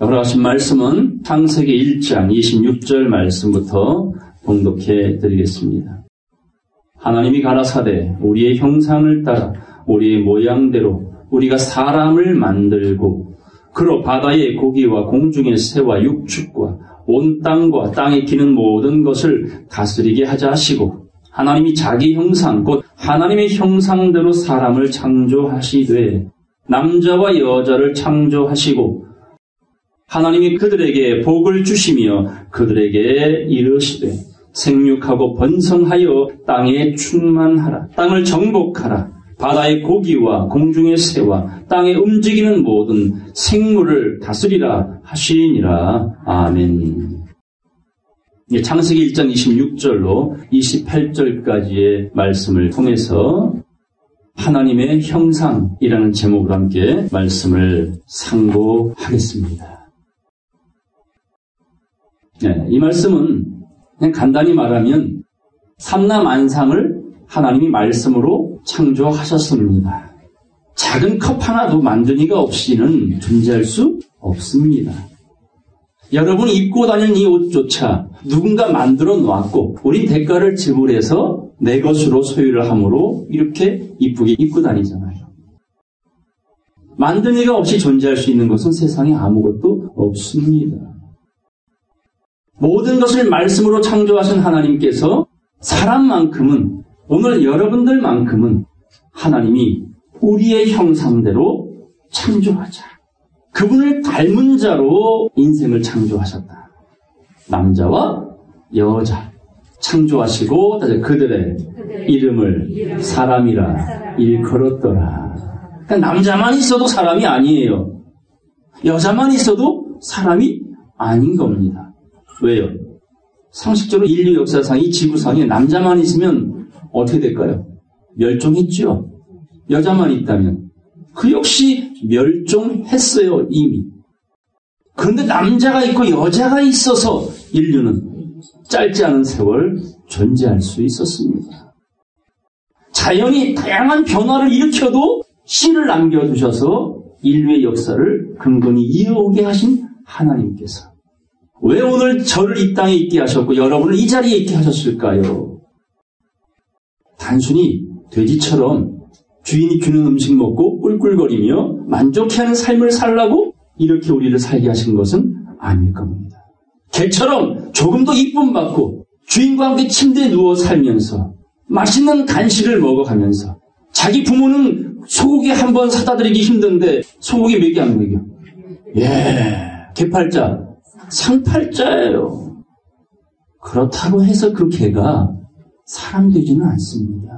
오늘 하신 말씀은 창세기 1장 26절 말씀부터 봉독해 드리겠습니다. 하나님이 가라사대 우리의 형상을 따라 우리의 모양대로 우리가 사람을 만들고 그로 바다의 고기와 공중의 새와 육축과 온 땅과 땅에 기는 모든 것을 다스리게 하자 하시고 하나님이 자기 형상 곧 하나님의 형상대로 사람을 창조하시되 남자와 여자를 창조하시고 하나님이 그들에게 복을 주시며 그들에게 이르시되 생육하고 번성하여 땅에 충만하라. 땅을 정복하라. 바다의 고기와 공중의 새와 땅에 움직이는 모든 생물을 다스리라 하시니라. 아멘. 창세기 1장 26절로 28절까지의 말씀을 통해서 하나님의 형상이라는 제목으로 함께 말씀을 상고하겠습니다. 네, 이 말씀은 그냥 간단히 말하면 삼라만상을 하나님이 말씀으로 창조하셨습니다. 작은 컵 하나도 만드니가 없이는 존재할 수 없습니다. 여러분이 입고 다니는 이 옷조차 누군가 만들어 놨고 우리 대가를 지불해서 내 것으로 소유를 함으로 이렇게 이쁘게 입고 다니잖아요. 만드니가 없이 존재할 수 있는 것은 세상에 아무것도 없습니다. 모든 것을 말씀으로 창조하신 하나님께서 사람만큼은 오늘 여러분들만큼은 하나님이 우리의 형상대로 창조하자. 그분을 닮은 자로 인생을 창조하셨다. 남자와 여자 창조하시고 그들의 이름을 사람이라 일컬었더라. 그러니까 남자만 있어도 사람이 아니에요. 여자만 있어도 사람이 아닌 겁니다. 왜요? 상식적으로 인류 역사상 이 지구상에 남자만 있으면 어떻게 될까요? 멸종했죠. 여자만 있다면 그 역시 멸종했어요. 이미. 그런데 남자가 있고 여자가 있어서 인류는 짧지 않은 세월 존재할 수 있었습니다. 자연이 다양한 변화를 일으켜도 씨를 남겨두셔서 인류의 역사를 근근히 이어오게 하신 하나님께서 왜 오늘 저를 이 땅에 있게 하셨고 여러분을 이 자리에 있게 하셨을까요? 단순히 돼지처럼 주인이 주는 음식 먹고 꿀꿀거리며 만족해하는 삶을 살라고 이렇게 우리를 살게 하신 것은 아닐 겁니다. 개처럼 조금 더 이쁨 받고 주인과 함께 침대에 누워 살면서 맛있는 간식을 먹어가면서 자기 부모는 소고기 한 번 사다 드리기 힘든데 소고기 먹이 안 먹여. 개팔자, 상팔자예요. 그렇다고 해서 그 개가 사람 되지는 않습니다.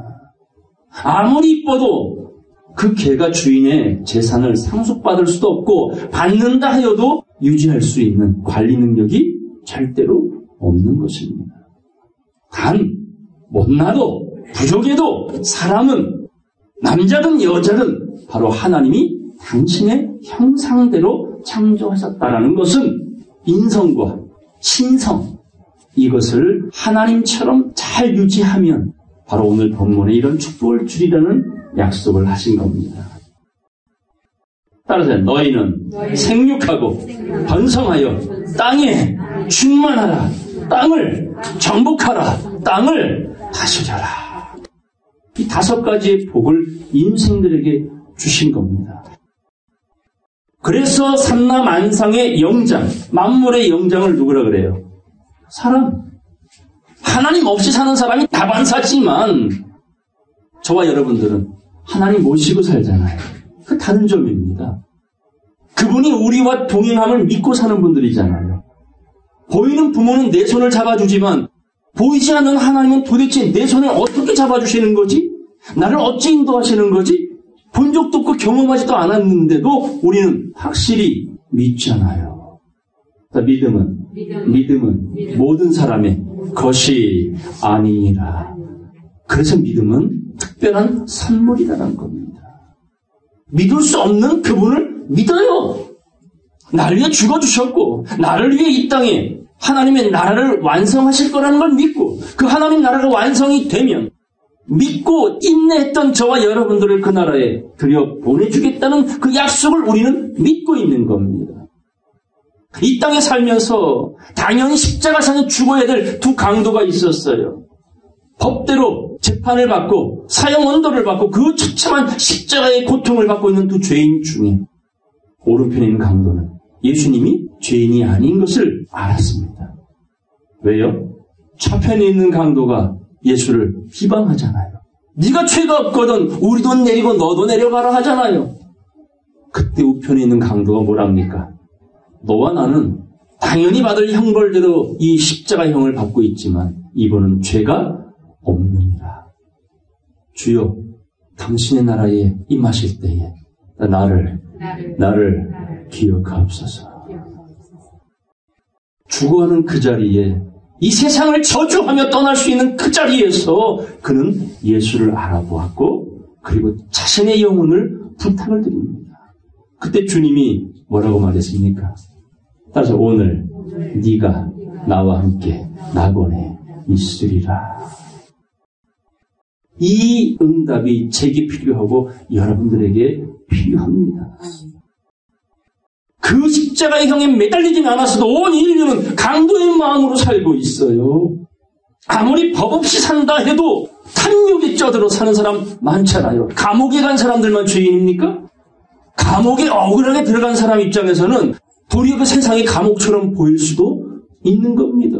아무리 이뻐도 그 개가 주인의 재산을 상속받을 수도 없고 받는다 하여도 유지할 수 있는 관리 능력이 절대로 없는 것입니다. 단 못나도 부족해도 사람은 남자든 여자든 바로 하나님이 당신의 형상대로 창조하셨다라는 것은 인성과 신성 이것을 하나님처럼 잘 유지하면 바로 오늘 본문에 이런 축복을 주리라는 약속을 하신 겁니다. 따라서 너희는 생육하고 번성하여 땅에 충만하라. 땅을 정복하라. 땅을 다스려라. 이 5가지의 복을 인생들에게 주신 겁니다. 그래서 삼라만상의 영장, 만물의 영장을 누구라 그래요? 사람. 하나님 없이 사는 사람이 다반사지만 저와 여러분들은 하나님 모시고 살잖아요. 그 다른 점입니다. 그분이 우리와 동행함을 믿고 사는 분들이잖아요. 보이는 부모는 내 손을 잡아주지만 보이지 않는 하나님은 도대체 내 손을 어떻게 잡아주시는 거지? 나를 어찌 인도하시는 거지? 본 적도 없고 경험하지도 않았는데도 우리는 확실히 믿잖아요. 믿음은 모든 사람의 것이 아니니라. 그래서 믿음은 특별한 선물이라는 겁니다. 믿을 수 없는 그분을 믿어요. 나를 위해 죽어주셨고 나를 위해 이 땅에 하나님의 나라를 완성하실 거라는 걸 믿고 그 하나님 나라가 완성이 되면 믿고 인내했던 저와 여러분들을 그 나라에 들여 보내주겠다는 그 약속을 우리는 믿고 있는 겁니다. 이 땅에 살면서 당연히 십자가상에 죽어야 될 두 강도가 있었어요. 법대로 재판을 받고 사형 언도를 받고 그 처참한 십자가의 고통을 받고 있는 두 죄인 중에 오른편에 있는 강도는 예수님이 죄인이 아닌 것을 알았습니다. 왜요? 좌편에 있는 강도가 예수를 비방하잖아요. 네가 죄가 없거든 우리도 내리고 너도 내려가라 하잖아요. 그때 우편에 있는 강도가 뭐랍니까? 너와 나는 당연히 받을 형벌대로 이 십자가형을 받고 있지만 이분은 죄가 없느니라. 주여 당신의 나라에 임하실 때에 나를 기억하옵소서. 죽어가는 그 자리에 이 세상을 저주하며 떠날 수 있는 그 자리에서 그는 예수를 알아보았고 그리고 자신의 영혼을 부탁을 드립니다. 그때 주님이 뭐라고 말했습니까? 따라서 오늘 네가 나와 함께 낙원에 있으리라. 이 응답이 제게 필요하고 여러분들에게 필요합니다. 그 십자가의 형에 매달리진 않았어도 온 인류는 강도의 마음으로 살고 있어요. 아무리 법 없이 산다 해도 탐욕에 쩌들어 사는 사람 많잖아요. 감옥에 간 사람들만 죄인입니까? 감옥에 억울하게 들어간 사람 입장에서는 도리어 그 세상이 감옥처럼 보일 수도 있는 겁니다.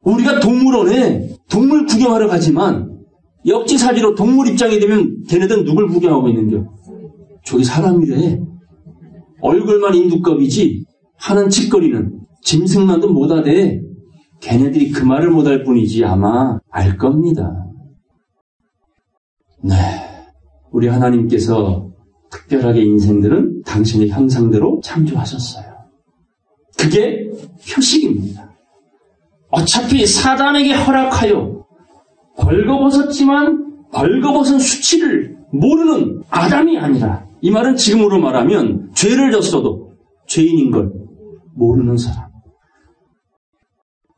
우리가 동물원에 동물 구경하러 가지만 역지사지로 동물 입장이 되면 걔네들은 누굴 구경하고 있는겨? 저기 사람이래. 얼굴만 인두껍이지 하는 짓거리는 짐승만도 못하대. 걔네들이 그 말을 못할 뿐이지 아마 알 겁니다. 네, 우리 하나님께서 특별하게 인생들은 당신의 형상대로 창조하셨어요. 그게 표식입니다. 어차피 사단에게 허락하여 벌거벗었지만 벌거벗은 수치를 모르는 아담이 아니라 이 말은 지금으로 말하면 죄를 졌어도 죄인인 걸 모르는 사람.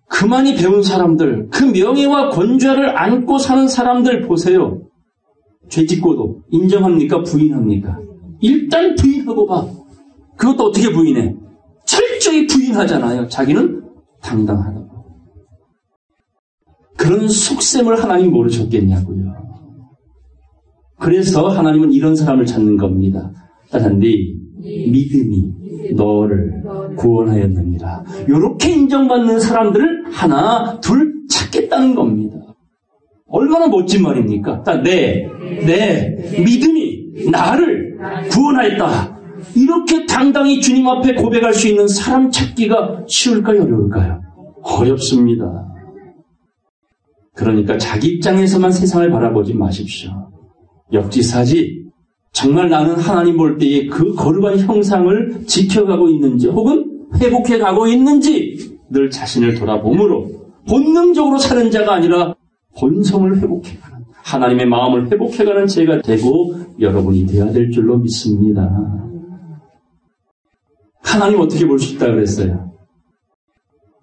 그만이 배운 사람들, 그 명예와 권좌를 안고 사는 사람들 보세요. 죄 짓고도 인정합니까? 부인합니까? 일단 부인하고 봐. 그것도 어떻게 부인해? 철저히 부인하잖아요. 자기는 당당하다고. 그런 속셈을 하나님 모르셨겠냐고요. 그래서 하나님은 이런 사람을 찾는 겁니다. 따라 네 믿음이 너를 구원하였느니라. 이렇게 인정받는 사람들을 하나 둘 찾겠다는 겁니다. 얼마나 멋진 말입니까? 내 믿음이 나를 구원하였다. 이렇게 당당히 주님 앞에 고백할 수 있는 사람 찾기가 쉬울까요? 어려울까요? 어렵습니다. 그러니까 자기 입장에서만 세상을 바라보지 마십시오. 역지사지 정말 나는 하나님 볼 때에 그 거룩한 형상을 지켜가고 있는지 혹은 회복해가고 있는지 늘 자신을 돌아보므로 본능적으로 사는 자가 아니라 본성을 회복해가는 하나님의 마음을 회복해가는 죄가 되고 여러분이 되어야 될 줄로 믿습니다. 하나님 어떻게 볼 수 있다 그랬어요?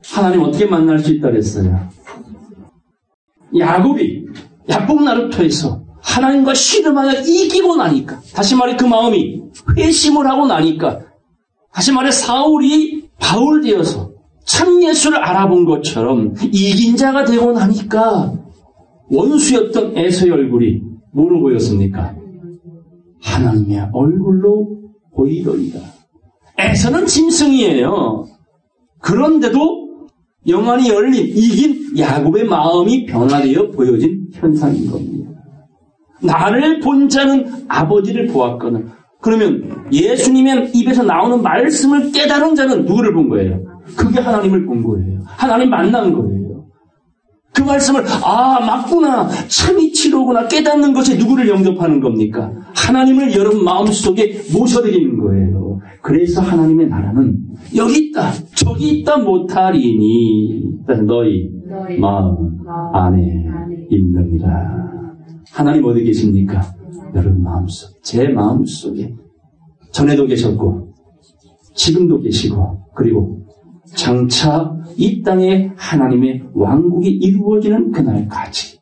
하나님 어떻게 만날 수 있다 그랬어요? 야곱이 야복나루터에서 하나님과 씨름하여 이기고 나니까, 다시 말해 그 마음이 회심을 하고 나니까, 다시 말해 사울이 바울 되어서 참 예수를 알아본 것처럼 이긴 자가 되고 나니까 원수였던 에서의 얼굴이 뭐로 보였습니까? 하나님의 얼굴로 보이더이다. 에서는 짐승이에요. 그런데도 영안이 열린 이긴 야곱의 마음이 변화되어 보여진 현상인 겁니다. 나를 본 자는 아버지를 보았거든. 그러면 예수님의 입에서 나오는 말씀을 깨달은 자는 누구를 본 거예요? 그게 하나님을 본 거예요. 하나님 만난 거예요. 그 말씀을 맞구나, 참 이치로구나 깨닫는 것에 누구를 영접하는 겁니까? 하나님을 여러분 마음속에 모셔드리는 거예요. 그래서 하나님의 나라는 여기 있다 저기 있다 못하리니 너희 마음 안에 있느니라. 하나님 어디 계십니까? 여러분 마음속, 제 마음속에 전에도 계셨고 지금도 계시고 그리고 장차 이 땅에 하나님의 왕국이 이루어지는 그날까지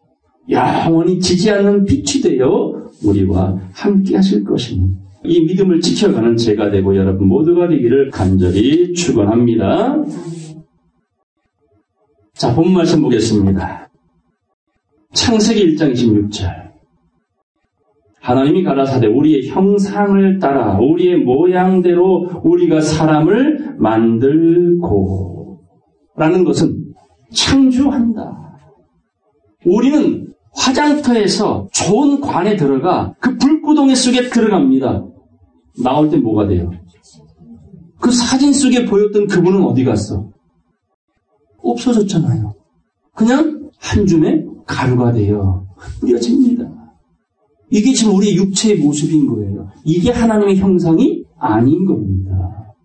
영원히 지지 않는 빛이 되어 우리와 함께 하실 것이니 이 믿음을 지켜가는 제가 되고 여러분 모두가 되기를 간절히 축원합니다. 자, 본 말씀 보겠습니다. 창세기 1장 26절. 하나님이 가라사대 우리의 형상을 따라 우리의 모양대로 우리가 사람을 만들고 라는 것은 창조한다. 우리는 화장터에서 좋은 관에 들어가 그 불구덩이 속에 들어갑니다. 나올 때 뭐가 돼요? 그 사진 속에 보였던 그분은 어디 갔어? 없어졌잖아요. 그냥 한 줌의 가루가 되어 뿌려집니다. 이게 지금 우리의 육체의 모습인 거예요. 이게 하나님의 형상이 아닌 겁니다.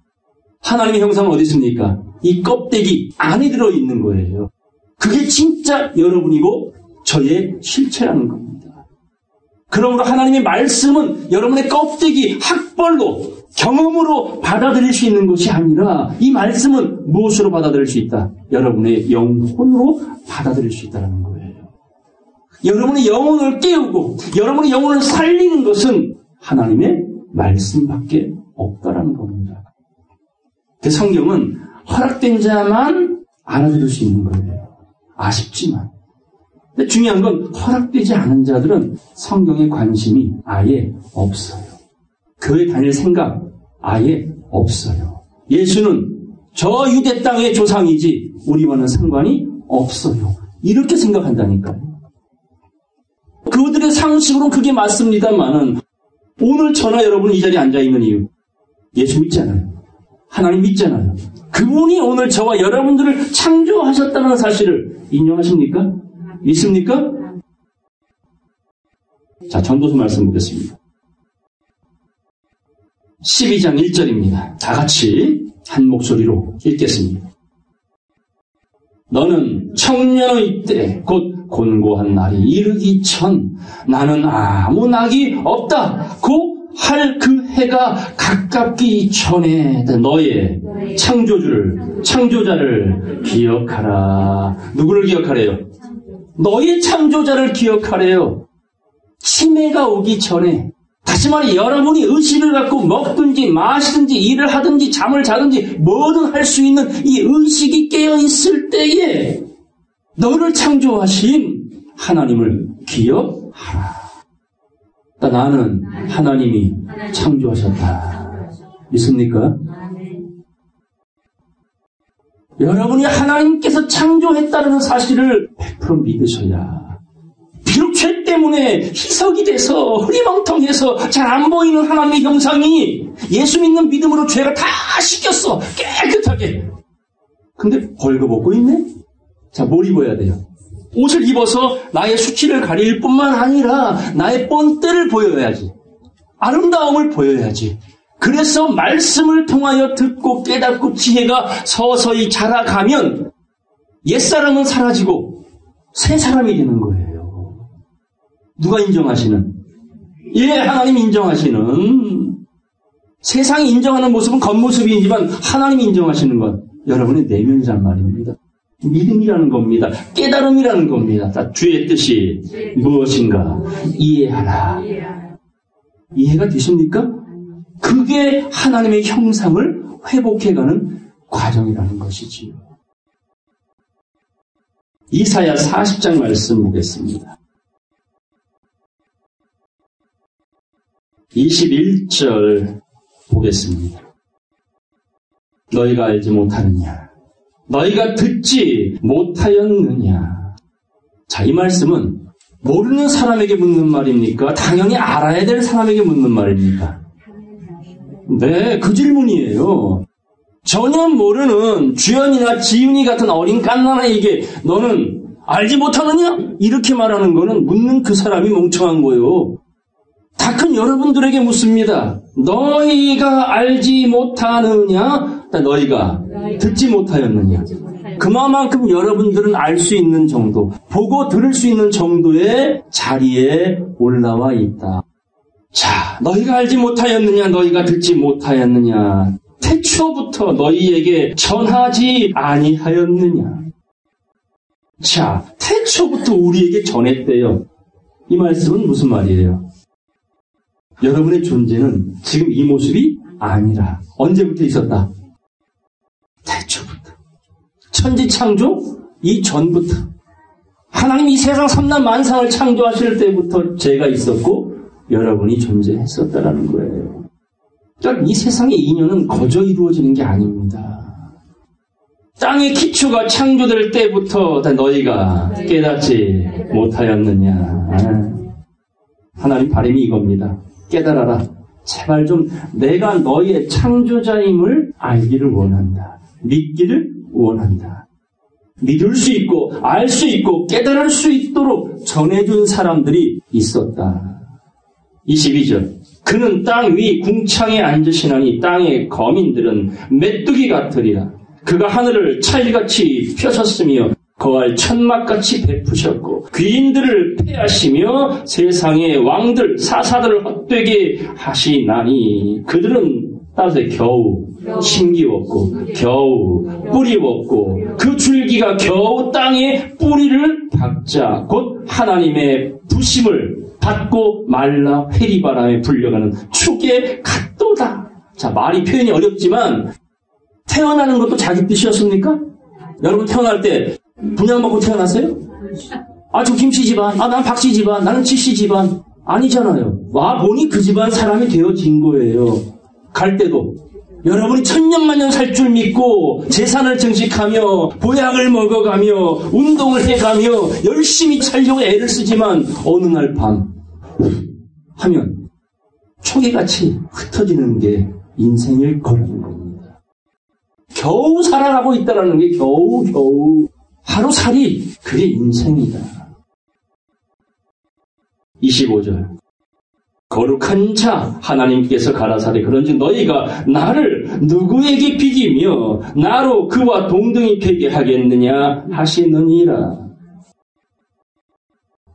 하나님의 형상은 어디 있습니까? 이 껍데기 안에 들어있는 거예요. 그게 진짜 여러분이고 저의 실체라는 겁니다. 그러므로 하나님의 말씀은 여러분의 껍데기, 학벌로, 경험으로 받아들일 수 있는 것이 아니라 이 말씀은 무엇으로 받아들일 수 있다? 여러분의 영혼으로 받아들일 수 있다는 거예요. 여러분의 영혼을 깨우고 여러분의 영혼을 살리는 것은 하나님의 말씀밖에 없다라는 겁니다. 그 성경은 허락된 자만 알아들을 수 있는 거예요. 아쉽지만. 근데 중요한 건 허락되지 않은 자들은 성경에 관심이 아예 없어요. 교회 다닐 생각 아예 없어요. 예수는 저 유대 땅의 조상이지 우리와는 상관이 없어요. 이렇게 생각한다니까요. 그들의 상식으로는 그게 맞습니다만은 오늘 저나 여러분 이 자리에 앉아있는 이유 예수 믿잖아요. 하나님 믿잖아요. 그분이 오늘 저와 여러분들을 창조하셨다는 사실을 인정하십니까? 믿습니까? 자, 전도서 말씀 보겠습니다. 12장 1절입니다. 다 같이 한 목소리로 읽겠습니다. 너는 청년의 때 곧 곤고한 날이 이르기 전 나는 아무 낙이 없다 고 할 그 해가 가깝기 전에 너의 창조자를 기억하라. 누구를 기억하래요? 너의 창조자를 기억하래요. 치매가 오기 전에, 다시 말해 여러분이 의식을 갖고 먹든지 마시든지 일을 하든지 잠을 자든지 뭐든 할 수 있는 이 의식이 깨어있을 때에 너를 창조하신 하나님을 기억하라. 나는 하나님이 창조하셨다. 믿습니까? 여러분이 하나님께서 창조했다는 사실을 100% 믿으셔야, 비록 죄 때문에 희석이 돼서 흐리멍텅해서 잘 안 보이는 하나님의 형상이 예수 믿는 믿음으로 죄가 다 씻겼어. 깨끗하게. 근데 벌거 벗고 있네? 자, 뭘 입어야 돼요? 옷을 입어서 나의 수치를 가릴 뿐만 아니라 나의 본때를 보여야지. 아름다움을 보여야지. 그래서 말씀을 통하여 듣고 깨닫고 지혜가 서서히 자라가면 옛사람은 사라지고 새 사람이 되는 거예요. 누가 인정하시는? 하나님 인정하시는. 세상이 인정하는 모습은 겉모습이지만 하나님이 인정하시는 건 여러분의 내면이란 말입니다. 믿음이라는 겁니다. 깨달음이라는 겁니다. 자, 주의 뜻이 무엇인가 이해하라. 이해가 되십니까? 그게 하나님의 형상을 회복해가는 과정이라는 것이지요. 이사야 40장 말씀 보겠습니다. 21절 보겠습니다. 너희가 알지 못하느냐? 너희가 듣지 못하였느냐? 자, 이 말씀은 모르는 사람에게 묻는 말입니까? 당연히 알아야 될 사람에게 묻는 말입니까? 네, 그 질문이에요. 전혀 모르는 주연이나 지윤이 같은 어린 깐난아이에게 너는 알지 못하느냐? 이렇게 말하는 거는 묻는 그 사람이 멍청한 거예요. 다 큰 여러분들에게 묻습니다. 너희가 알지 못하느냐? 너희가 듣지 못하였느냐? 그만큼 여러분들은 알 수 있는 정도, 보고 들을 수 있는 정도의 자리에 올라와 있다. 자, 너희가 알지 못하였느냐? 너희가 듣지 못하였느냐? 태초부터 너희에게 전하지 아니하였느냐? 자, 태초부터 우리에게 전했대요. 이 말씀은 무슨 말이에요? 여러분의 존재는 지금 이 모습이 아니라 언제부터 있었다? 태초부터. 천지창조 이전부터. 하나님이 이 세상 삼라만상을 창조하실 때부터 제가 있었고 여러분이 존재했었다라는 거예요. 그러니까 이 세상의 인연은 거저 이루어지는 게 아닙니다. 땅의 기초가 창조될 때부터 다 너희가 깨닫지 못하였느냐. 하나님 바람이 이겁니다. 깨달아라. 제발 좀 내가 너희의 창조자임을 알기를 원한다. 믿기를 원한다. 믿을 수 있고 알 수 있고 깨달을 수 있도록 전해준 사람들이 있었다. 22절. 그는 땅 위 궁창에 앉으시나니 땅의 거민들은 메뚜기 같으리라. 그가 하늘을 찰같이 펴셨으며 거할 천막같이 베푸셨고 귀인들을 패하시며 세상의 왕들 사사들을 헛되게 하시나니 그들은 따뜻해 겨우 힘기웠고 겨우 뿌리웠고 그 줄기가 겨우 땅에 뿌리를 박자 곧 하나님의 부심을 받고 말라 회리바람에 불려가는 축의 갓도다. 자, 말이 표현이 어렵지만 태어나는 것도 자기 뜻이었습니까? 여러분 태어날 때 분양받고 태어났어요? 아, 저 김씨 집안, 아, 난 박씨 집안, 나는 지씨 집안. 아니잖아요. 와 보니 그 집안 사람이 되어진 거예요. 갈 때도 여러분이 천년만년 살 줄 믿고 재산을 증식하며 보약을 먹어가며 운동을 해가며 열심히 살려고 애를 쓰지만 어느 날 밤 하면 초계같이 흩어지는 게 인생일 거라는 겁니다. 겨우 살아가고 있다는 게 겨우 하루살이 그게 인생이다. 25절. 거룩한 자 하나님께서 가라사대 그런즉 너희가 나를 누구에게 비기며 나로 그와 동등히 되게 하겠느냐 하시느니라.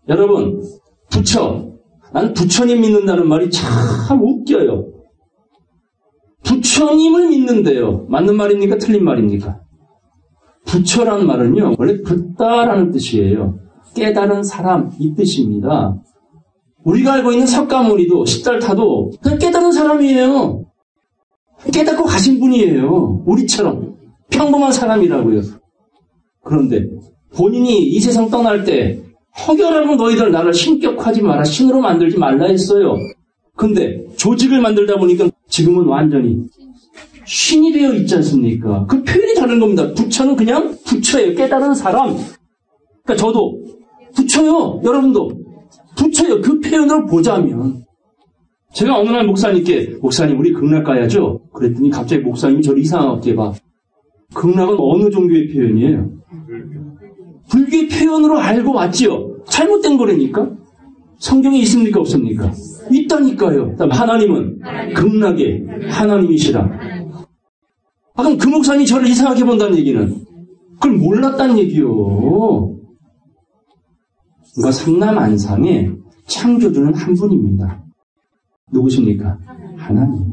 여러분 부처, 난 부처님 믿는다는 말이 참 웃겨요. 부처님을 믿는데요. 맞는 말입니까? 틀린 말입니까? 부처란 말은요 원래 듣다라는 뜻이에요. 깨달은 사람 이 뜻입니다. 우리가 알고 있는 석가모니도 시달타도 그냥 깨달은 사람이에요. 깨닫고 가신 분이에요. 우리처럼 평범한 사람이라고요. 그런데 본인이 이 세상 떠날 때 허결하고 너희들 나를 신격하지 마라, 신으로 만들지 말라 했어요. 근데 조직을 만들다 보니까 지금은 완전히 신이 되어 있지 않습니까? 그 표현이 다른 겁니다. 부처는 그냥 부처예요. 깨달은 사람. 그러니까 저도 부처요. 여러분도 부처요. 그 표현을 보자면 제가 어느 날 목사님께 목사님 우리 극락 가야죠. 그랬더니 갑자기 목사님이 저를 이상하게 봐. 극락은 어느 종교의 표현이에요? 불교의 표현으로 알고 왔지요. 잘못된 거라니까. 성경에 있습니까 없습니까? 있다니까요. 하나님은 극락의 하나님이시라. 아, 그럼 그 목사님이 저를 이상하게 본다는 얘기는 그걸 몰랐다는 얘기요. 그러니까 삼라만상에 창조주는 한 분입니다. 누구십니까? 하나님.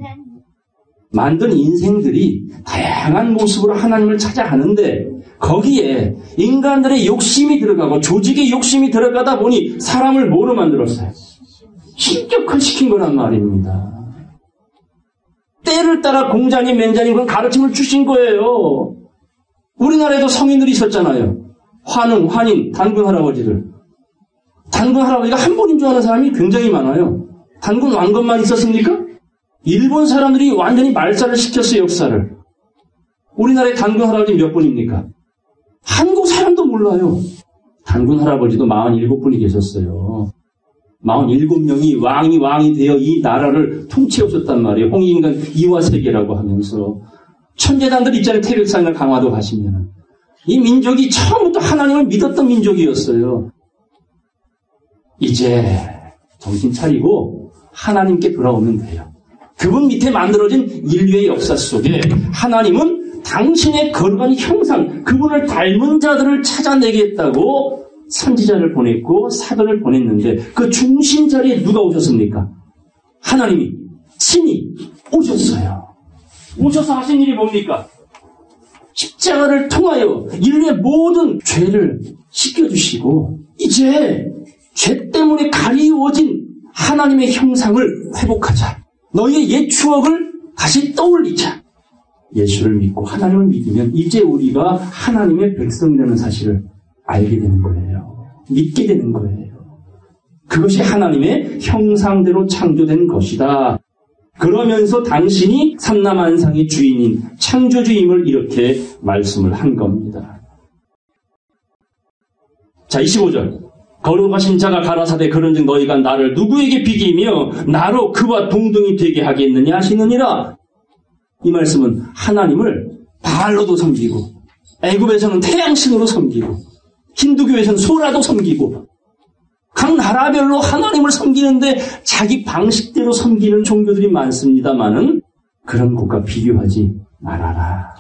만든 인생들이 다양한 모습으로 하나님을 찾아가는데 거기에 인간들의 욕심이 들어가고 조직의 욕심이 들어가다 보니 사람을 뭐로 만들었어요? 신격화시킨 거란 말입니다. 때를 따라 공자님, 맹자님 그런 가르침을 주신 거예요. 우리나라에도 성인들이 있었잖아요. 환웅, 환인, 단군 할아버지들. 단군 할아버지가 한 분인 줄 아는 사람이 굉장히 많아요. 단군 왕건만 있었습니까? 일본 사람들이 완전히 말살을 시켰어요, 역사를. 우리나라의 단군 할아버지 몇 분입니까? 한국 사람도 몰라요. 단군 할아버지도 47분이 계셨어요. 47명이 왕이 되어 이 나라를 통치하셨단 말이에요. 홍익인간 이화세계라고 하면서. 천재단들 있잖아요. 태백산이나 강화도 가시면. 이 민족이 처음부터 하나님을 믿었던 민족이었어요. 이제 정신 차리고 하나님께 돌아오면 돼요. 그분 밑에 만들어진 인류의 역사 속에 하나님은 당신의 거룩한 형상, 그분을 닮은 자들을 찾아내겠다고 선지자를 보냈고 사도를 보냈는데 그 중심 자리에 누가 오셨습니까? 하나님이 신이 오셨어요. 오셔서 하신 일이 뭡니까? 십자가를 통하여 인류의 모든 죄를 씻겨주시고 이제 죄 때문에 가리워진 하나님의 형상을 회복하자. 너희의 옛 추억을 다시 떠올리자. 예수를 믿고 하나님을 믿으면 이제 우리가 하나님의 백성이라는 사실을 알게 되는 거예요. 믿게 되는 거예요. 그것이 하나님의 형상대로 창조된 것이다. 그러면서 당신이 삼라만상의 주인인 창조주임을 이렇게 말씀을 한 겁니다. 자, 25절. 거룩하신 자가 가라사대 그런즉 너희가 나를 누구에게 비기며 나로 그와 동등이 되게 하겠느냐 하시느니라. 이 말씀은 하나님을 바알로도 섬기고 애굽에서는 태양신으로 섬기고 힌두교에서는 소라도 섬기고 각 나라별로 하나님을 섬기는데 자기 방식대로 섬기는 종교들이 많습니다마는 그런 것과 비교하지 말아라.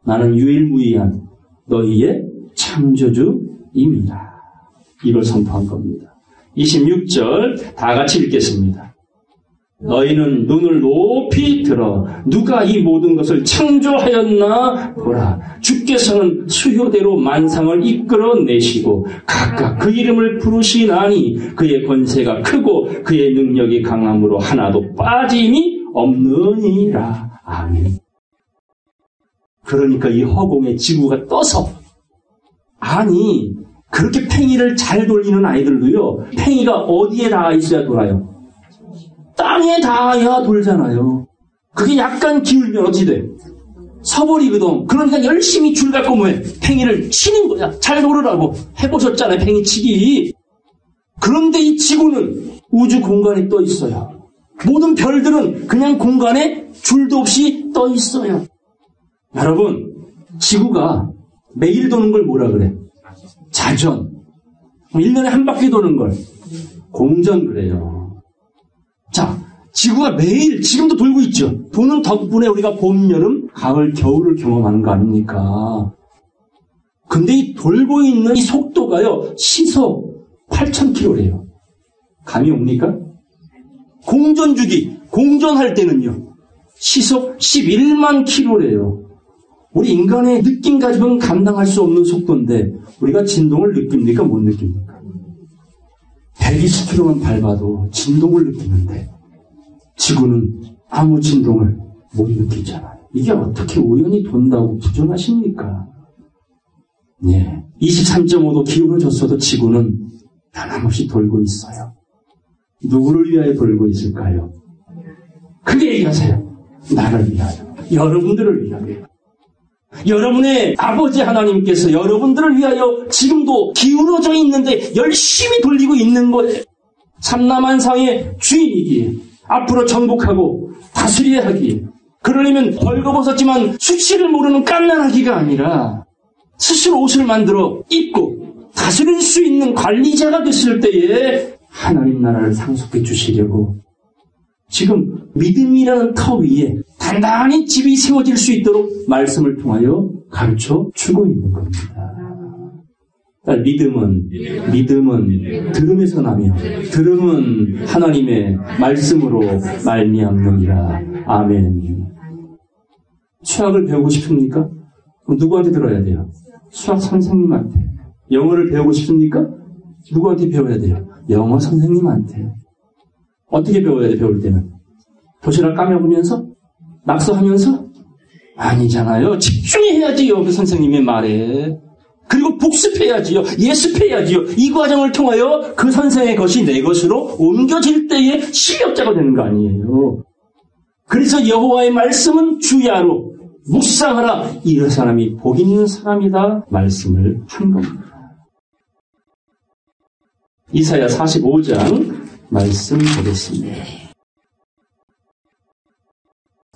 나는 유일무이한 너희의 창조주입니다. 이걸 선포한 겁니다. 26절 다 같이 읽겠습니다. 너희는 눈을 높이 들어 누가 이 모든 것을 창조하였나 보라. 주께서는 수요대로 만상을 이끌어내시고 각각 그 이름을 부르시나니 그의 권세가 크고 그의 능력이 강함으로 하나도 빠짐이 없느니라. 아멘. 그러니까 이 허공에 지구가 떠서 아니 그렇게 팽이를 잘 돌리는 아이들도요. 팽이가 어디에 닿아 있어야 돌아요? 땅에 닿아야 돌잖아요. 그게 약간 기울면 어떻게 돼? 서버리거든. 그러니까 열심히 줄 갖고 뭐해? 팽이를 치는 거야. 잘 돌으라고. 해보셨잖아요. 팽이 치기. 그런데 이 지구는 우주 공간에 떠 있어요. 모든 별들은 그냥 공간에 줄도 없이 떠 있어요. 여러분, 지구가 매일 도는 걸 뭐라 그래? 자전. 1년에 한 바퀴 도는 걸 공전 그래요. 자, 지구가 매일 지금도 돌고 있죠. 도는 덕분에 우리가 봄, 여름, 가을, 겨울을 경험하는 거 아닙니까? 근데 이 돌고 있는 이 속도가요. 시속 8,000km래요. 감이 옵니까? 공전주기, 공전할 때는요. 시속 11만 km래요. 우리 인간의 느낌 가지고는 감당할 수 없는 속도인데 우리가 진동을 느낍니까? 못 느낍니까? 120km만 밟아도 진동을 느끼는데 지구는 아무 진동을 못 느끼잖아요. 이게 어떻게 우연히 돈다고 부정하십니까? 네, 23.5도 기울어졌어도 지구는 변함없이 돌고 있어요. 누구를 위하여 돌고 있을까요? 크게 얘기하세요. 나를 위하여. 여러분들을 위하여. 여러분의 아버지 하나님께서 여러분들을 위하여 지금도 기울어져 있는데 열심히 돌리고 있는 거예요. 삼라만상의 주인이기에 앞으로 정복하고 다스려야 하기에 그러려면 벌거벗었지만 수치를 모르는 깐난아기가 아니라 스스로 옷을 만들어 입고 다스릴 수 있는 관리자가 됐을 때에 하나님 나라를 상속해 주시려고 지금 믿음이라는 터 위에 단단히 집이 세워질 수 있도록 말씀을 통하여 가르쳐 주고 있는 겁니다. 믿음은 들음에서 나며 들음은 하나님의 말씀으로 말미암느니라. 아멘. 수학을 배우고 싶습니까? 그럼 누구한테 들어야 돼요? 수학 선생님한테. 영어를 배우고 싶습니까? 누구한테 배워야 돼요? 영어 선생님한테. 어떻게 배워야 돼, 배울 때는? 도시락 까먹으면서? 낙서하면서? 아니잖아요. 집중해야지요, 그 선생님의 말에. 그리고 복습해야지요. 예습해야지요. 이 과정을 통하여 그 선생의 것이 내 것으로 옮겨질 때에 실력자가 되는 거 아니에요. 그래서 여호와의 말씀은 주야로 묵상하라. 이 사람이 복 있는 사람이다. 말씀을 한 겁니다. 이사야 45장 말씀 보겠습니다.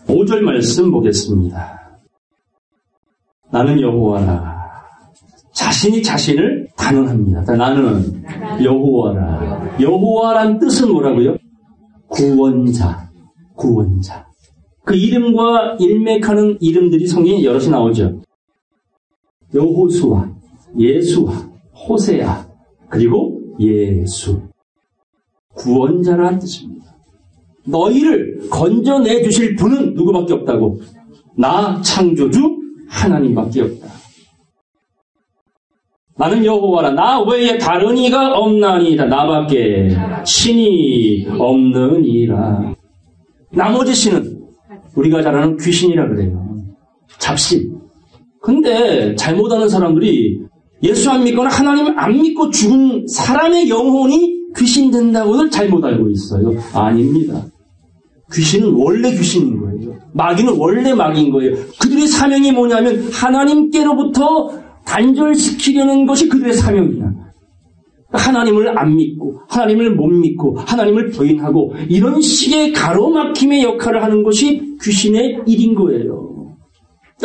5절 말씀 보겠습니다. 나는 여호와라. 자신이 자신을 단언합니다. 나는 여호와라. 여호와란 뜻은 뭐라고요? 구원자. 구원자. 그 이름과 일맥하는 이름들이 성경에 여럿이 나오죠. 여호수아, 예수아, 호세아, 그리고 예수. 구원자라는 뜻입니다. 너희를 건져내 주실 분은 누구밖에 없다고? 나 창조주 하나님밖에 없다. 나는 여호와라. 나 외에 다른 이가 없나니이다. 나밖에 신이 없느니라. 나머지 신은 우리가 잘 아는 귀신이라 그래요. 잡신. 근데 잘못하는 사람들이 예수 안 믿거나 하나님 안 믿고 죽은 사람의 영혼이 귀신 된다고들 잘못 알고 있어요. 아닙니다. 귀신은 원래 귀신인 거예요. 마귀는 원래 마귀인 거예요. 그들의 사명이 뭐냐면 하나님께로부터 단절시키려는 것이 그들의 사명이야. 하나님을 안 믿고 하나님을 못 믿고 하나님을 부인하고 이런 식의 가로막힘의 역할을 하는 것이 귀신의 일인 거예요.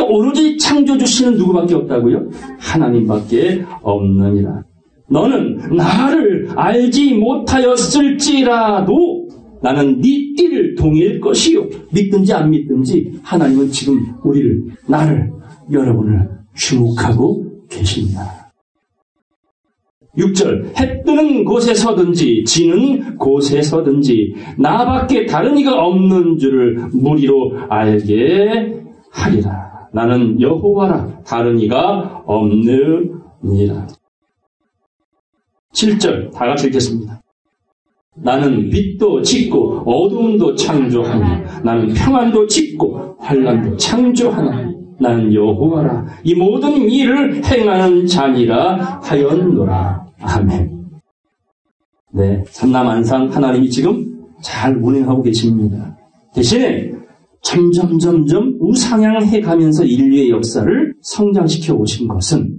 오로지 창조주시는 누구밖에 없다고요? 하나님밖에 없느니라. 너는 나를 알지 못하였을지라도 나는 네 띠를 동일 것이요. 믿든지 안 믿든지 하나님은 지금 우리를, 나를, 여러분을 주목하고 계십니다. 6절, 해 뜨는 곳에 서든지 지는 곳에 서든지 나밖에 다른 이가 없는 줄을 무리로 알게 하리라. 나는 여호와라. 다른 이가 없느니라. 7절 다 같이 읽겠습니다. 나는 빛도 짓고 어두움도 창조하니 나는 평안도 짓고 환난도 창조하니 나는 여호와라. 이 모든 일을 행하는 자니라 하였노라. 아멘. 네, 삼남한상 하나님이 지금 잘 운행하고 계십니다. 대신에 점점 우상향해 가면서 인류의 역사를 성장시켜 오신 것은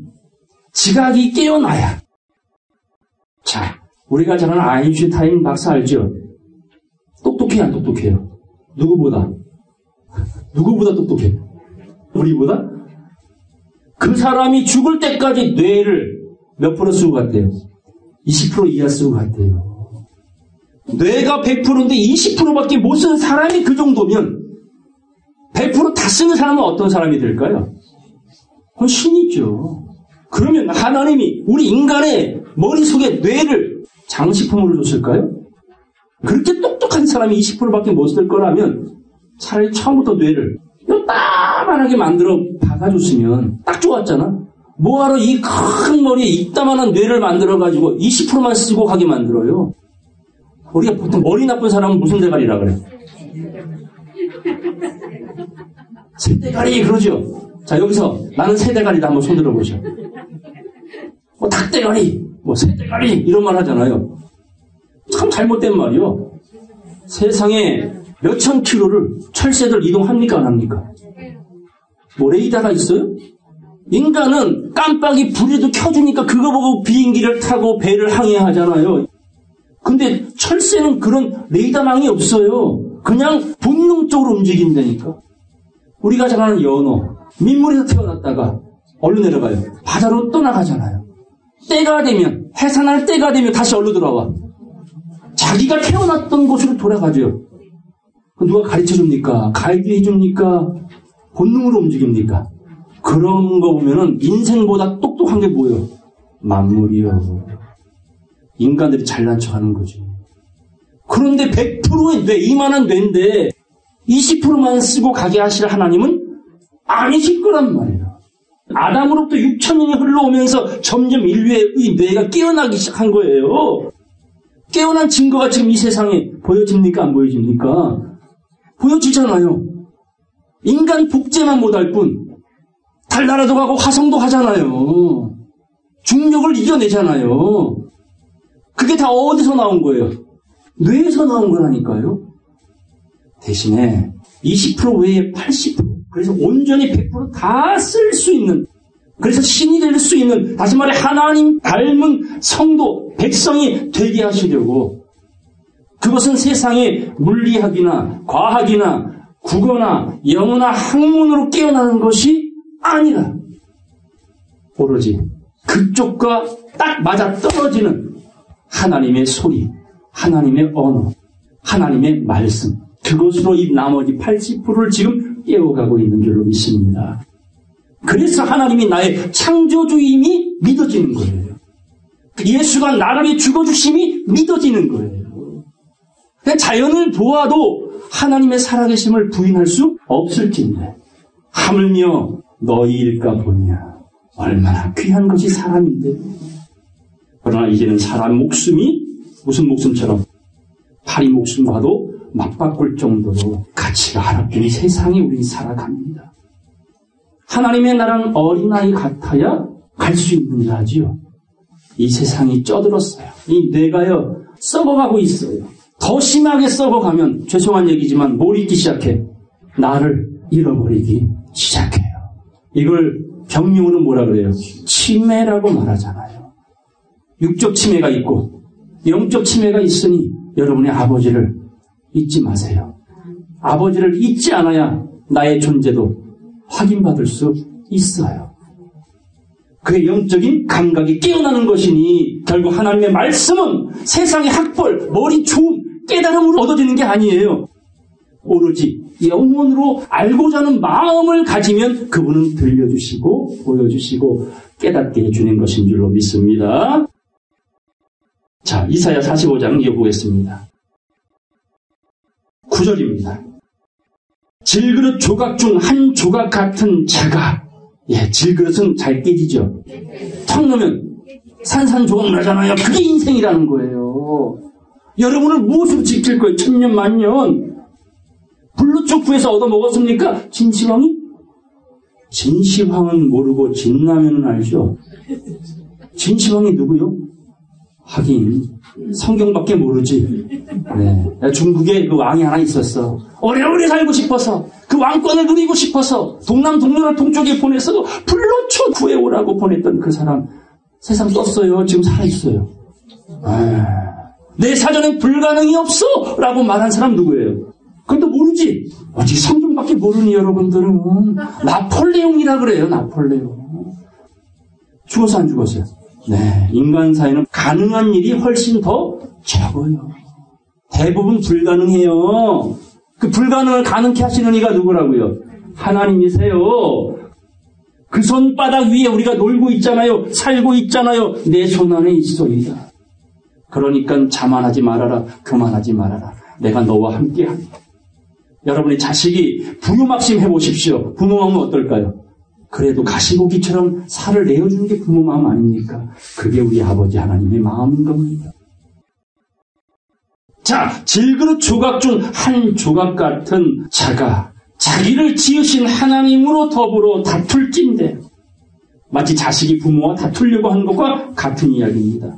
지각이 깨어나야. 자, 우리가 잘 아는 아인슈타인 박사 알죠? 똑똑해요, 안 똑똑해요? 누구보다 똑똑해요? 우리보다? 그 사람이 죽을 때까지 뇌를 몇 프로 쓰고 갔대요? 20% 이하 쓰고 갔대요. 뇌가 100%인데 20%밖에 못 쓴 사람이 그 정도면 100% 다 쓰는 사람은 어떤 사람이 될까요? 그건 신이죠. 그러면 하나님이 우리 인간의 머릿속에 뇌를 장식품으로 줬을까요? 그렇게 똑똑한 사람이 20%밖에 못 쓸 거라면 차라리 처음부터 뇌를 따만하게 만들어 박아줬으면 딱 좋았잖아. 뭐하러 이 큰 머리에 이따만한 뇌를 만들어가지고 20%만 쓰고 가게 만들어요. 우리가 보통 머리 나쁜 사람은 무슨 대가리라 그래? 새대가리 그러죠. 자, 여기서 나는 새대가리다 한번 손 들어보죠. 뭐 닭대가리, 뭐 새대가리 이런 말 하잖아요. 참 잘못된 말이요. 세상에 몇천 킬로를 철새들 이동합니까 안 합니까? 뭐 레이더가 있어요? 인간은 깜빡이 불이도 켜주니까 그거 보고 비행기를 타고 배를 항해하잖아요. 근데 철새는 그런 레이더망이 없어요. 그냥 본능적으로 움직인다니까. 우리가 잘 아는 연어, 민물에서 태어났다가 얼로 내려가요. 바다로 떠나가잖아요. 때가 되면, 해산할 때가 되면 다시 얼로 들어와. 자기가 태어났던 곳으로 돌아가죠. 누가 가르쳐줍니까? 가이드해줍니까? 본능으로 움직입니까? 그런 거 보면은 인생보다 똑똑한 게 뭐예요? 만물이요. 인간들이 잘난 척 하는 거지. 그런데 100%의 뇌, 이만한 뇌인데 20%만 쓰고 가게 하실 하나님은 아니실 거란 말이에요. 아담으로부터 6,000년이 흘러오면서 점점 인류의 이 뇌가 깨어나기 시작한 거예요. 깨어난 증거가 지금 이 세상에 보여집니까? 안 보여집니까? 보여지잖아요. 인간 복제만 못할 뿐 달나라도 가고 화성도 가잖아요. 중력을 이겨내잖아요. 그게 다 어디서 나온 거예요? 뇌에서 나온 거라니까요. 대신에 20% 외에 80%, 그래서 온전히 100% 다 쓸 수 있는, 그래서 신이 될 수 있는, 다시 말해 하나님 닮은 성도, 백성이 되게 하시려고, 그것은 세상의 물리학이나 과학이나 국어나 영어나 학문으로 깨어나는 것이 아니라 오로지 그쪽과 딱 맞아 떨어지는 하나님의 소리, 하나님의 언어, 하나님의 말씀, 그것으로 이 나머지 80%를 지금 깨워가고 있는 줄로 믿습니다. 그래서 하나님이 나의 창조주임이 믿어지는 거예요. 예수가 나를 위해 죽어주심이 믿어지는 거예요. 자연을 보아도 하나님의 살아계심을 부인할 수 없을진데 하물며 너희일까 보냐. 얼마나 귀한 것이 사람인데. 그러나 이제는 사람 목숨이 무슨 목숨처럼 파리 목숨과도 맞바꿀 정도로 가치가 하락된 세상에 우리는 살아갑니다. 하나님의 나라는 어린아이 같아야 갈 수 있는 일 하지요. 이 세상이 쪄들었어요. 이 뇌가요 썩어가고 있어요. 더 심하게 썩어가면 죄송한 얘기지만 뭘 잊기 시작해? 나를 잃어버리기 시작해요. 이걸 병명으로 뭐라 그래요? 치매라고 말하잖아요. 육적 치매가 있고 영적 치매가 있으니 여러분의 아버지를 잊지 마세요. 아버지를 잊지 않아야 나의 존재도 확인받을 수 있어요. 그의 영적인 감각이 깨어나는 것이니 결국 하나님의 말씀은 세상의 학벌, 머리 주움, 깨달음으로 얻어지는 게 아니에요. 오로지 영혼으로 알고자 하는 마음을 가지면 그분은 들려주시고 보여주시고 깨닫게 해주는 것인 줄로 믿습니다. 자, 이사야 45장 이어보겠습니다. 9절입니다. 질그릇 조각 중 한 조각 같은 자가, 질그릇은 잘 깨지죠. 턱 넣으면 산산조각 나잖아요. 그게 인생이라는 거예요. 여러분을 무엇으로 지킬 거예요? 천년 만년. 불로초 구해서 얻어먹었습니까? 진시황이? 진시황은 모르고 진라면은 알죠? 진시황이 누구요? 하긴 성경밖에 모르지. 네. 중국에 그 왕이 하나 있었어. 오래오래 살고 싶어서 그 왕권을 누리고 싶어서 동남 동료를 동쪽에 보내서 불로초 구해오라고 보냈던 그 사람 세상 떴어요. 지금 살아있어요. 내 사전엔 불가능이 없어 라고 말한 사람 누구예요? 그것도 모르지. 어찌 성경밖에 모르니 여러분들은. 나폴레옹이라 그래요. 나폴레옹. 죽어서 안 죽었어요? 네, 인간 사회는 가능한 일이 훨씬 더 적어요. 대부분 불가능해요. 그 불가능을 가능케 하시는 이가 누구라고요? 하나님이세요. 그 손바닥 위에 우리가 놀고 있잖아요. 살고 있잖아요. 내 손 안에 있소이다. 그러니까 자만하지 말아라. 그만하지 말아라. 내가 너와 함께한다. 여러분의 자식이 부모막심 해보십시오. 부모 마음은 어떨까요? 그래도 가시고기처럼 살을 내어주는 게 부모 마음 아닙니까? 그게 우리 아버지 하나님의 마음인 겁니다. 자, 질그릇 조각 중 한 조각 같은 자가 자기를 지으신 하나님으로 더불어 다툴진대. 마치 자식이 부모와 다투려고 하는 것과 같은 이야기입니다.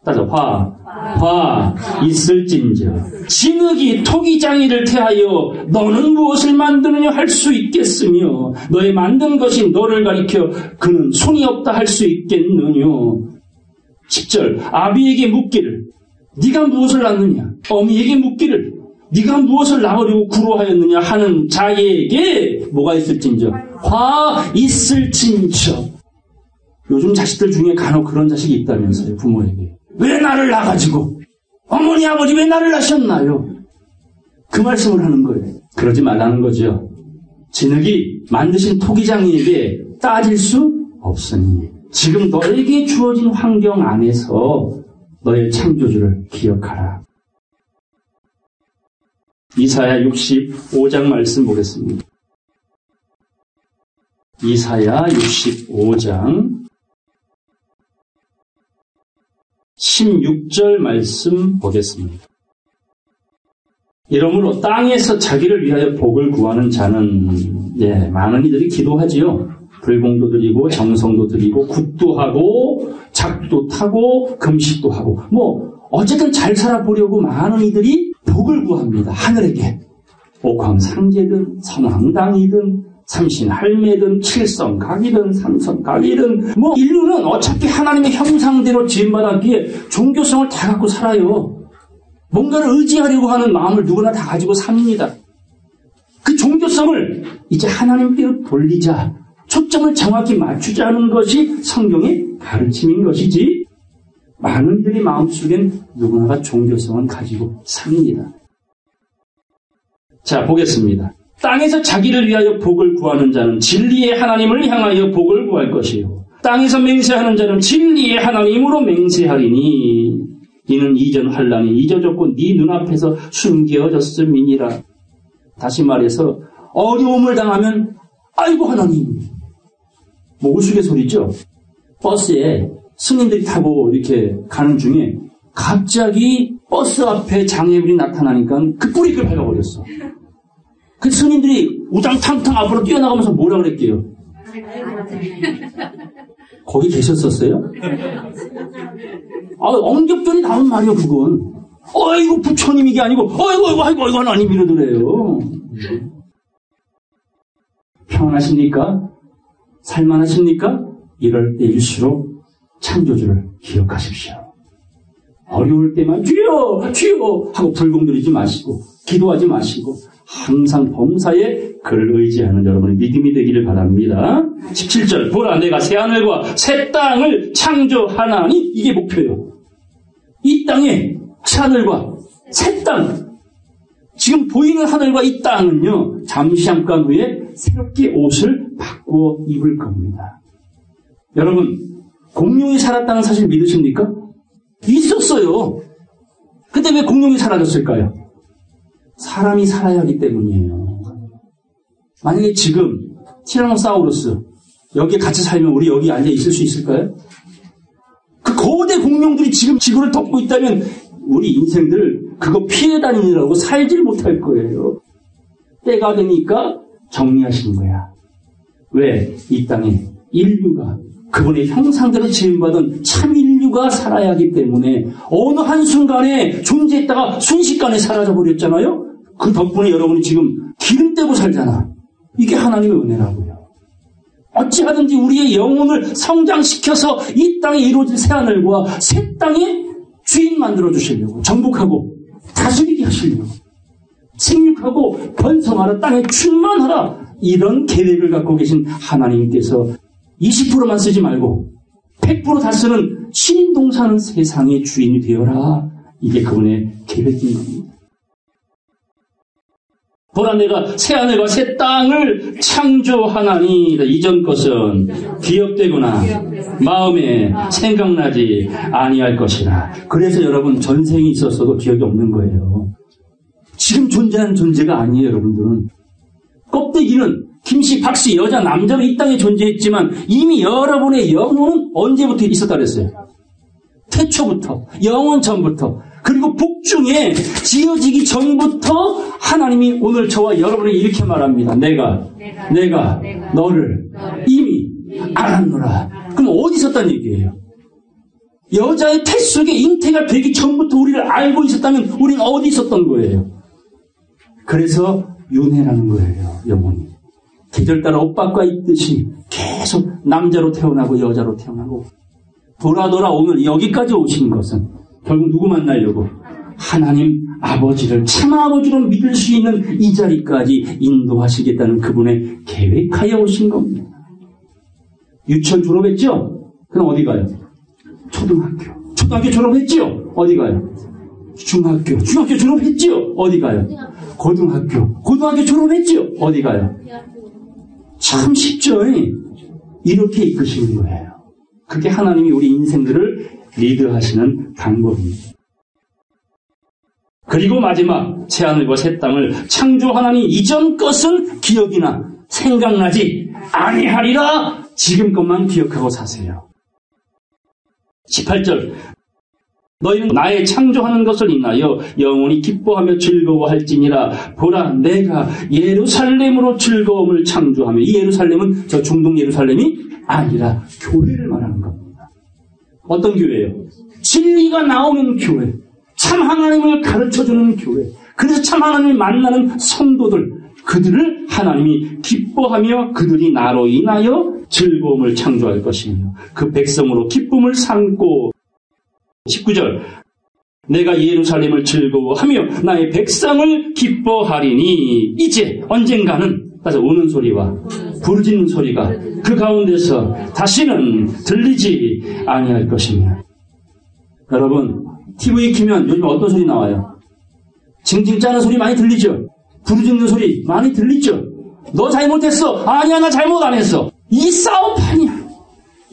따져 화 있을진저 진흙이 토기장이를 태하여 너는 무엇을 만드느냐 할 수 있겠으며 너의 만든 것이 너를 가리켜 그는 손이 없다 할 수 있겠느냐. 10절 아비에게 묻기를 네가 무엇을 낳느냐 어미에게 묻기를 네가 무엇을 낳으려고 구로하였느냐 하는 자에게 뭐가 있을진저 화 있을진저. 요즘 자식들 중에 간혹 그런 자식이 있다면서요. 부모에게 왜 나를 낳아가지고 어머니 아버지 왜 나를 낳으셨나요? 그 말씀을 하는 거예요. 그러지 말라는 거죠. 진흙이 만드신 토기장이에게 따질 수 없으니 지금 너에게 주어진 환경 안에서 너의 창조주를 기억하라. 이사야 65장 말씀 보겠습니다. 이사야 65장 16절 말씀 보겠습니다. 이러므로 땅에서 자기를 위하여 복을 구하는 자는 많은 이들이 기도하지요. 불공도 드리고 정성도 드리고 굿도 하고 작도 타고 금식도 하고 어쨌든 잘 살아보려고 많은 이들이 복을 구합니다. 하늘에게 옥황상제든 선왕당이든 삼신할매든 칠성각이든 삼성각이든 인류는 어차피 하나님의 형상대로 지음받았기에 종교성을 다 갖고 살아요. 뭔가를 의지하려고 하는 마음을 누구나 다 가지고 삽니다. 그 종교성을 이제 하나님께로 돌리자, 초점을 정확히 맞추자는 것이 성경의 가르침인 것이지 많은 이들의 마음속엔 누구나가 종교성은 가지고 삽니다. 자, 보겠습니다. 땅에서 자기를 위하여 복을 구하는 자는 진리의 하나님을 향하여 복을 구할 것이요 땅에서 맹세하는 자는 진리의 하나님으로 맹세하리니 이는 이전 환난이 잊어졌고 네 눈앞에서 숨겨졌음이니라. 다시 말해서 어려움을 당하면 아이고 하나님 뭐 우스갯소리죠. 버스에 스님들이 타고 이렇게 가는 중에 갑자기 버스 앞에 장애물이 나타나니까 그 브레이크를 밟아버렸어. 그 스님들이 우당탕탕 앞으로 뛰어나가면서 뭐라 그랬게요? 거기 계셨었어요? 엉겹결이 나온 말이요, 그건. 어이구, 부처님 이게 아니고, 어이구, 하나님 이러더래요. 평안하십니까? 살만하십니까? 이럴 때일수록 창조주를 기억하십시오. 어려울 때만 주여, 주여 하고 불공들이지 마시고, 기도하지 마시고, 항상 범사에 그를 의지하는 여러분의 믿음이 되기를 바랍니다. 17절, 보라 내가 새하늘과 새 땅을 창조하나니 이게 목표예요. 이 땅에 새하늘과 새 땅, 지금 보이는 하늘과 이 땅은요, 잠시 잠깐 후에 새롭게 옷을 바꾸어 입을 겁니다. 여러분, 공룡이 살았다는 사실 믿으십니까? 있었어요. 근데 왜 공룡이 사라졌을까요? 사람이 살아야 하기 때문이에요. 만약에 지금 티라노사우루스 여기에 같이 살면 우리 여기 앉아 있을 수 있을까요? 그 거대 공룡들이 지금 지구를 덮고 있다면 우리 인생들 그거 피해 다니느라고 살질 못할 거예요. 때가 되니까 정리하시는 거야. 왜? 이 땅에 인류가 그분의 형상대로 지음받은 참 인류가 살아야 하기 때문에 어느 한순간에 존재했다가 순식간에 사라져버렸잖아요. 그 덕분에 여러분이 지금 기름 떼고 살잖아. 이게 하나님의 은혜라고요. 어찌하든지 우리의 영혼을 성장시켜서 이 땅에 이루어질 새하늘과 새 땅의 주인 만들어주시려고, 정복하고 다스리게 하시려고, 생육하고 번성하라, 땅에 충만하라, 이런 계획을 갖고 계신 하나님께서 20%만 쓰지 말고 100% 다 쓰는 신동사는 세상의 주인이 되어라. 이게 그분의 계획인 겁니다. 보라 내가 새하늘과 새 땅을 창조하나니 이전 것은 기억되거나 마음에 생각나지 아니할 것이라. 그래서 여러분 전생이 있었어도 기억이 없는 거예요. 지금 존재하는 존재가 아니에요. 여러분들은 껍데기는 김씨, 박씨, 여자, 남자로 이 땅에 존재했지만 이미 여러분의 영혼은 언제부터 있었다 그랬어요? 태초부터, 영원 전부터, 그리고 복중에 지어지기 전부터 하나님이 오늘 저와 여러분을 이렇게 말합니다. 내가 너를 이미 알았노라. 그럼 어디 있었다는 얘기예요? 여자의 태 속에 잉태가 되기 전부터 우리를 알고 있었다면 우리는 어디 있었던 거예요? 그래서 윤회라는 거예요. 영혼이. 계절 따라 옷 바꿔 입듯이 계속 남자로 태어나고 여자로 태어나고 돌아 오늘 여기까지 오신 것은 결국 누구 만나려고? 하나님 아버지를 참 아버지로 믿을 수 있는 이 자리까지 인도하시겠다는 그분의 계획하에 오신 겁니다. 유치원 졸업했죠? 그럼 어디 가요? 초등학교 졸업했죠? 어디 가요? 중학교 졸업했죠? 어디 가요? 고등학교 졸업했죠? 어디 가요? 참 쉽죠? 이렇게 이끄시는 거예요. 그게 하나님이 우리 인생들을 리드하시는 방법입니다. 그리고 마지막 새하늘과 새 땅을 창조하나니 이전 것은 기억이나 생각나지 아니하리라. 지금 것만 기억하고 사세요. 18절 너희는 나의 창조하는 것을 인하여 영원히 기뻐하며 즐거워할지니라. 보라 내가 예루살렘으로 즐거움을 창조하며, 이 예루살렘은 저 중동 예루살렘이 아니라 교회를 말하는 겁니다. 어떤 교회예요? 진리가 나오는 교회, 참 하나님을 가르쳐주는 교회, 그래서 참 하나님을 만나는 성도들, 그들을 하나님이 기뻐하며 그들이 나로 인하여 즐거움을 창조할 것이며 그 백성으로 기쁨을 삼고. 19절 내가 예루살렘을 즐거워하며 나의 백성을 기뻐하리니 이제 언젠가는 따서 우는 소리와 부르짖는 소리가 그 가운데서 다시는 들리지 아니할 것이며. 여러분 TV 키면 요즘 어떤 소리 나와요? 징징 짜는 소리 많이 들리죠? 부르짖는 소리 많이 들리죠? 너 잘못했어. 아니야 나 잘못 안 했어. 이 싸움판이야.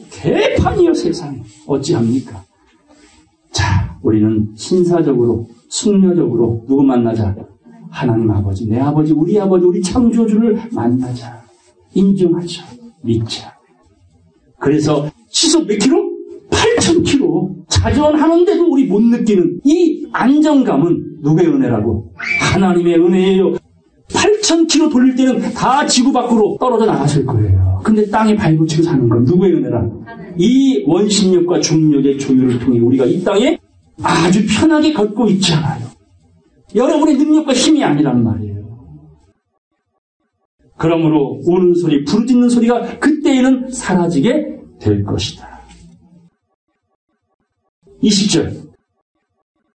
개판이요 세상에. 어찌합니까? 자, 우리는 신사적으로 승려적으로 누구 만나자? 하나님 아버지, 내 아버지, 우리 창조주를 만나자. 인정하자. 믿자. 그래서 시속 몇 킬로? 8,000킬로. 자전하는데도 우리 못 느끼는 이 안정감은 누구의 은혜라고? 하나님의 은혜예요. 8,000킬로 돌릴 때는 다 지구 밖으로 떨어져 나가실 거예요. 근데 땅에 발붙이고 사는 건 누구의 은혜라? 이 원심력과 중력의 조율을 통해 우리가 이 땅에 아주 편하게 걷고 있잖아요. 여러분의 능력과 힘이 아니란 말이에요. 그러므로 우는 소리, 부르짖는 소리가 그때에는 사라지게 될 것이다. 20절.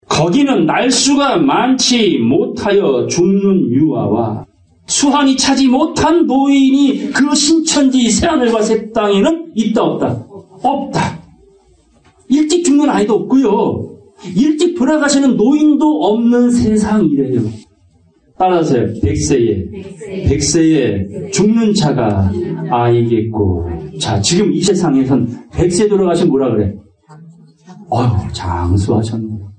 거기는 날수가 많지 못하여 죽는 유아와 수한이 차지 못한 노인이 그 신천지 새하늘과 새 땅에는 있다 없다? 없다. 일찍 죽는 아이도 없고요. 일찍 돌아가시는 노인도 없는 세상이래요. 따라서요. 100세에 죽는 자가 아이겠고. 자, 지금 이 세상에선 100세 돌아가시면 뭐라 그래? 장수하셨네요.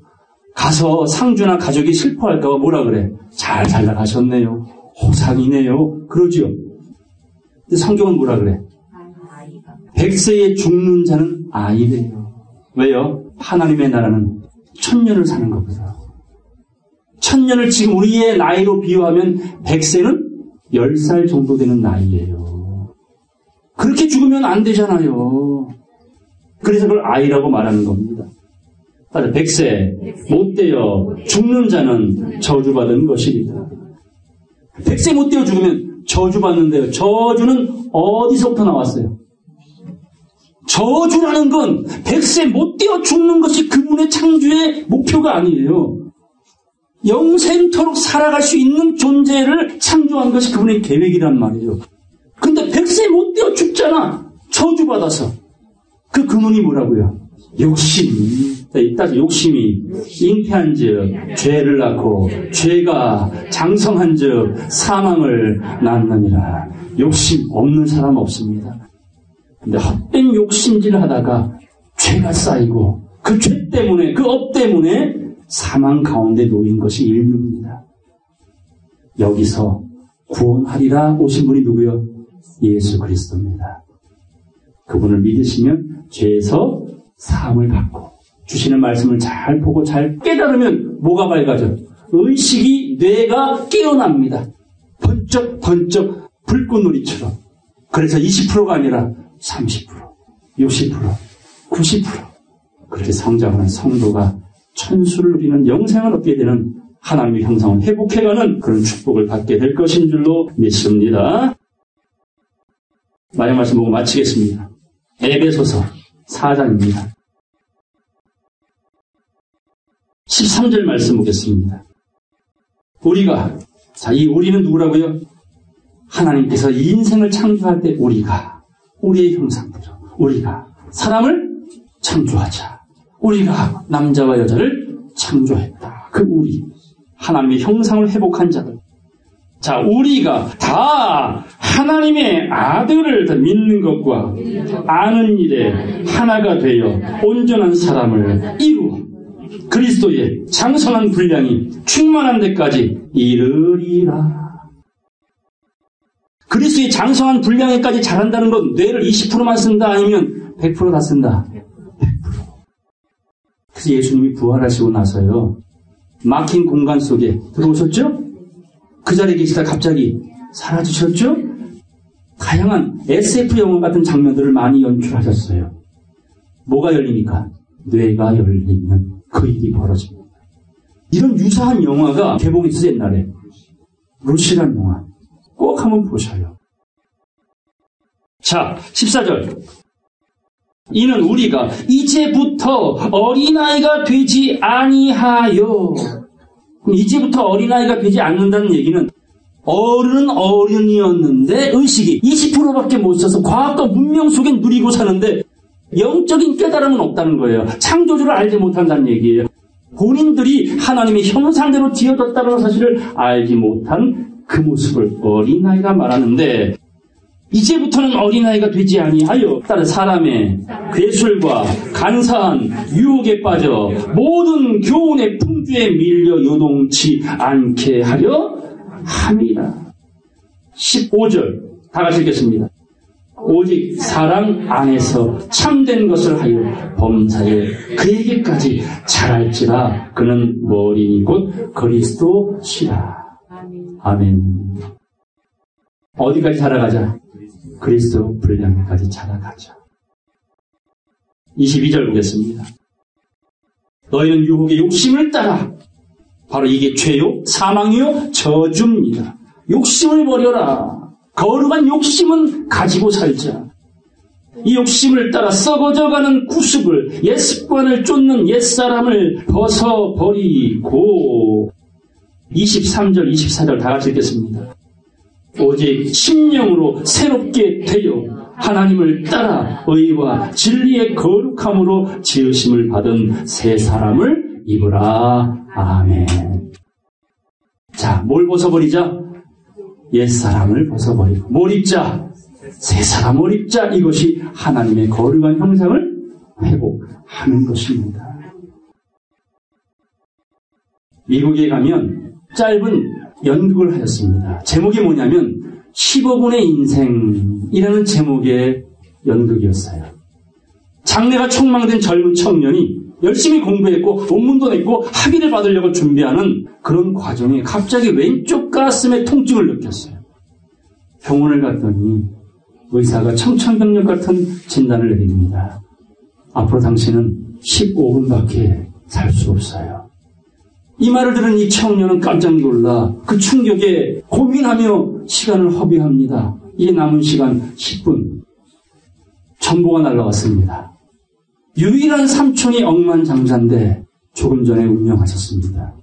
가서 상주나 가족이 슬퍼할까봐 뭐라 그래? 잘 살다 가셨네요. 호상이네요. 그러지요. 근데 성경은 뭐라 그래? 100세에 죽는 자는 아이래요. 왜요? 하나님의 나라는 1000년을 사는 거거든요. 1000년을 지금 우리의 나이로 비유하면 100세는 10살 정도 되는 나이예요. 그렇게 죽으면 안 되잖아요. 그래서 그걸 아이라고 말하는 겁니다. 따라서 100세 못 되어 죽는 자는 저주받은 것이다. 100세 못 되어 죽으면 저주받는데요. 저주는 어디서부터 나왔어요? 저주라는 건 100세 못 되어 죽는 것이 그분의 창조의 목표가 아니에요. 영생토록 살아갈 수 있는 존재를 창조한 것이 그분의 계획이란 말이에요. 근데 100세 못 되어 죽잖아. 저주받아서. 그 근원이 뭐라고요? 욕심. 따라서 욕심이 잉태한 즉 죄를 낳고 죄가 장성한 즉 사망을 낳느니라. 욕심 없는 사람 없습니다. 근데 헛된 욕심질을 하다가 죄가 쌓이고 그 죄 때문에 그 업 때문에 사망 가운데 놓인 것이 인류입니다. 여기서 구원하리라 오신 분이 누구요? 예수 그리스도입니다. 그분을 믿으시면 죄에서 사함을 받고 주시는 말씀을 잘 보고 잘 깨달으면 뭐가 밝아져? 의식이 뇌가 깨어납니다. 번쩍번쩍 불꽃놀이처럼. 그래서 20%가 아니라 30%, 60%, 90% 그렇게 성장하는 성도가 천수를 누리는 영생을 얻게 되는 하나님의 형상을 회복해가는 그런 축복을 받게 될 것인 줄로 믿습니다. 마지막 말씀 보고 마치겠습니다. 에베소서 4장입니다. 13절 말씀 보겠습니다. 우리가, 자, 이 우리는 누구라고요? 하나님께서 이 인생을 창조할 때 우리의 형상대로 우리가 사람을 창조하자. 우리가 남자와 여자를 창조했다. 그 우리, 하나님의 형상을 회복한 자들. 자, 우리가 다 하나님의 아들을 믿는 것과 아는 일에 하나가 되어 온전한 사람을 이루어 그리스도의 장성한 분량이 충만한 데까지 이르리라. 그리스도의 장성한 분량에까지 잘한다는 건 뇌를 20%만 쓴다 아니면 100% 다 쓴다? 100%. 그래서 예수님이 부활하시고 나서요. 막힌 공간 속에 들어오셨죠? 그 자리에 계시다 갑자기 사라지셨죠? 다양한 SF 영화 같은 장면들을 많이 연출하셨어요. 뭐가 열리니까? 뇌가 열리는 그 일이 벌어집니다. 이런 유사한 영화가 개봉했어요, 옛날에. 루시란 영화. 꼭 한번 보셔요. 자, 14절. 이는 우리가 이제부터 어린아이가 되지 아니하여. 이제부터 어린아이가 되지 않는다는 얘기는 어른은 어른이었는데 의식이 20%밖에 못 써서 과학과 문명 속에 누리고 사는데 영적인 깨달음은 없다는 거예요. 창조주를 알지 못한다는 얘기예요. 본인들이 하나님의 형상대로 지어졌다는 사실을 알지 못한 그 모습을 어린아이가 말하는데 이제부터는 어린아이가 되지 아니하여 따라 사람의 괴술과 간사한 유혹에 빠져 모든 교훈의 풍주에 밀려 요동치 않게 하려 함이라. 15절 다 같이 읽겠습니다. 오직 사랑 안에서 참된 것을 하여 범사에 그에게까지 자랄지라. 그는 머리니 곧 그리스도시라. 아멘. 어디까지 자라가자? 그리스도 분량까지 자라가자. 22절 보겠습니다. 너희는 유혹의 욕심을 따라, 바로 이게 죄요, 사망이요, 저주입니다. 욕심을 버려라. 거룩한 욕심은 가지고 살자. 이 욕심을 따라 썩어져가는 구습을, 옛 습관을 쫓는 옛사람을 벗어버리고. 23절, 24절 다 같이 읽겠습니다. 오직 심령으로 새롭게 되어 하나님을 따라 의와 진리의 거룩함으로 지으심을 받은 새 사람을 입으라. 아멘. 자, 뭘 벗어버리자? 옛사람을 벗어버리고 뭘 입자? 새 사람을 입자. 이것이 하나님의 거룩한 형상을 회복하는 것입니다. 미국에 가면 짧은 연극을 하였습니다. 제목이 뭐냐면 15분의 인생이라는 제목의 연극이었어요. 장래가 촉망된 젊은 청년이 열심히 공부했고 논문도 냈고 학위를 받으려고 준비하는 그런 과정에 갑자기 왼쪽 가슴에 통증을 느꼈어요. 병원을 갔더니 의사가 청천벽력 같은 진단을 내립니다. 앞으로 당신은 15분밖에 살 수 없어요. 이 말을 들은 이 청년은 깜짝 놀라 그 충격에 고민하며 시간을 허비합니다. 이 남은 시간 10분. 전보가 날라왔습니다. 유일한 삼촌이 억만장자인데 조금 전에 운명하셨습니다.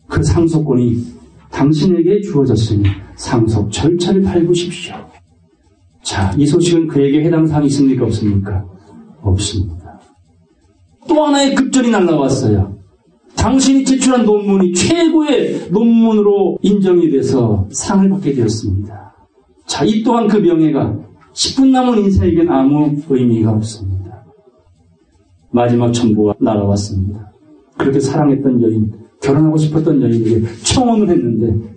그 상속권이 당신에게 주어졌으니 상속 절차를 밟으십시오. 자, 이 소식은 그에게 해당 사항이 있습니까? 없습니까? 없습니다. 또 하나의 급전이 날라왔어요. 당신이 제출한 논문이 최고의 논문으로 인정이 돼서 상을 받게 되었습니다. 자, 이 또한 그 명예가 10분 남은 인생에겐 아무 의미가 없습니다. 마지막 첨보가 날아왔습니다. 그렇게 사랑했던 여인, 결혼하고 싶었던 여인에게 청혼을 했는데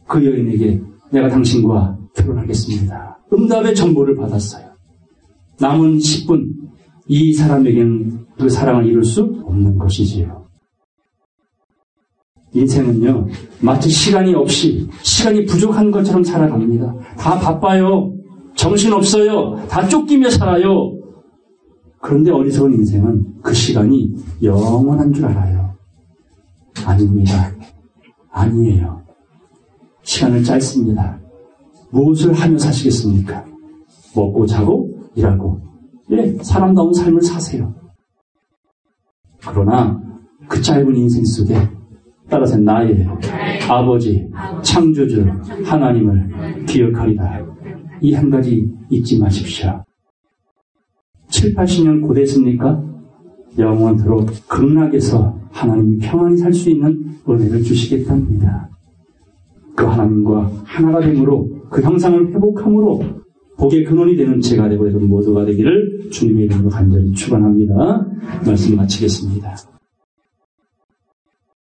그 여인에게 내가 당신과 결혼하겠습니다. 응답의 첨보를 받았어요. 남은 10분, 이 사람에게는 그 사랑을 이룰 수 없는 것이지요. 인생은요, 마치 시간이 없이, 시간이 부족한 것처럼 살아갑니다. 다 바빠요. 정신없어요. 다 쫓기며 살아요. 그런데 어리석은 인생은 그 시간이 영원한 줄 알아요. 아닙니다. 아니에요. 시간은 짧습니다. 무엇을 하며 사시겠습니까? 먹고 자고 일하고, 사람다운 삶을 사세요. 그러나 그 짧은 인생 속에 따라서 나의 아버지 창조주 하나님을 기억하리라. 이 한 가지 잊지 마십시오. 7, 80년 고됐습니까? 영원토록 극락에서 하나님이 평안히 살 수 있는 은혜를 주시겠답니다. 그 하나님과 하나가 됨으로 그 형상을 회복함으로 복의 근원이 되는 제가 되고 여러분 모두가 되기를 주님의 이름으로 간절히 축원합니다. 말씀 마치겠습니다.